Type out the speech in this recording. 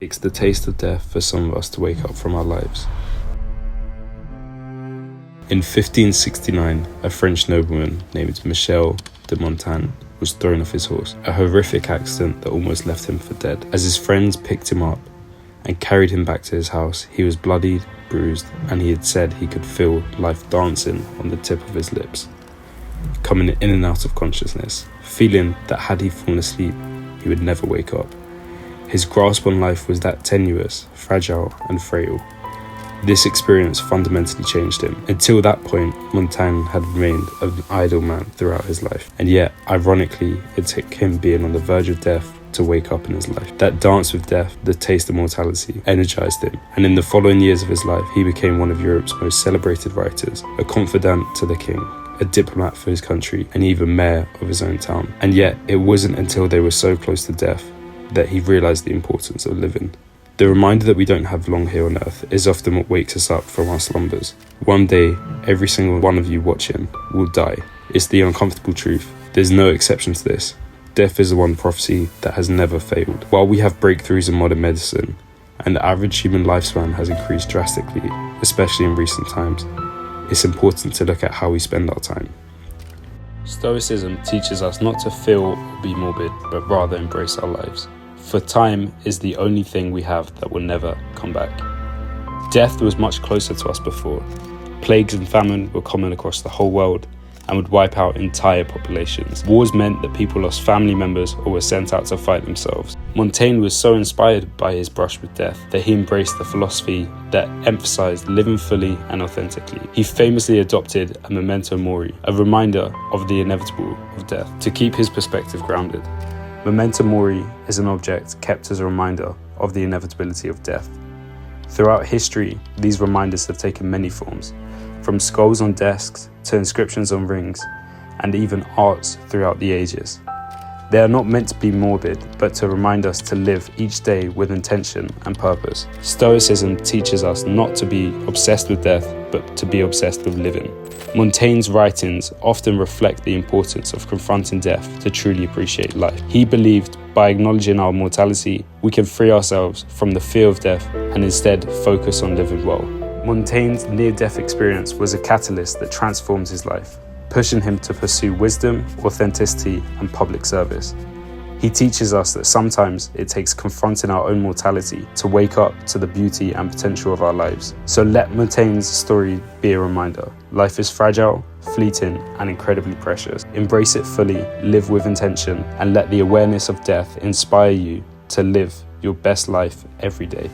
takes the taste of death for some of us to wake up from our lives. In 1569, a French nobleman named Michel de Montaigne was thrown off his horse, a horrific accident that almost left him for dead. As his friends picked him up and carried him back to his house, he was bloodied, bruised, and he had said he could feel life dancing on the tip of his lips, coming in and out of consciousness, feeling that had he fallen asleep, he would never wake up. His grasp on life was that tenuous, fragile, and frail. This experience fundamentally changed him. Until that point, Montaigne had remained an idle man throughout his life. And yet, ironically, it took him being on the verge of death to wake up in his life. That dance with death, the taste of mortality, energized him. And in the following years of his life, he became one of Europe's most celebrated writers, a confidant to the king, a diplomat for his country, and even mayor of his own town. And yet, it wasn't until they were so close to death that he realized the importance of living. The reminder that we don't have long here on earth is often what wakes us up from our slumbers. One day, every single one of you watching will die. It's the uncomfortable truth. There's no exception to this. Death is the one prophecy that has never failed. While we have breakthroughs in modern medicine, and the average human lifespan has increased drastically, especially in recent times, it's important to look at how we spend our time. Stoicism teaches us not to feel or be morbid, but rather embrace our lives. For time is the only thing we have that will never come back. Death was much closer to us before. Plagues and famine were common across the whole world and would wipe out entire populations. Wars meant that people lost family members or were sent out to fight themselves. Montaigne was so inspired by his brush with death that he embraced the philosophy that emphasized living fully and authentically. He famously adopted a memento mori, a reminder of the inevitable of death, to keep his perspective grounded. Memento mori is an object kept as a reminder of the inevitability of death. Throughout history, these reminders have taken many forms, from skulls on desks to inscriptions on rings, and even arts throughout the ages. They are not meant to be morbid, but to remind us to live each day with intention and purpose. Stoicism teaches us not to be obsessed with death, but to be obsessed with living. Montaigne's writings often reflect the importance of confronting death to truly appreciate life. He believed by acknowledging our mortality, we can free ourselves from the fear of death and instead focus on living well. Montaigne's near-death experience was a catalyst that transformed his life, pushing him to pursue wisdom, authenticity, and public service. He teaches us that sometimes it takes confronting our own mortality to wake up to the beauty and potential of our lives. So let Montaigne's story be a reminder. Life is fragile, fleeting, and incredibly precious. Embrace it fully, live with intention, and let the awareness of death inspire you to live your best life every day.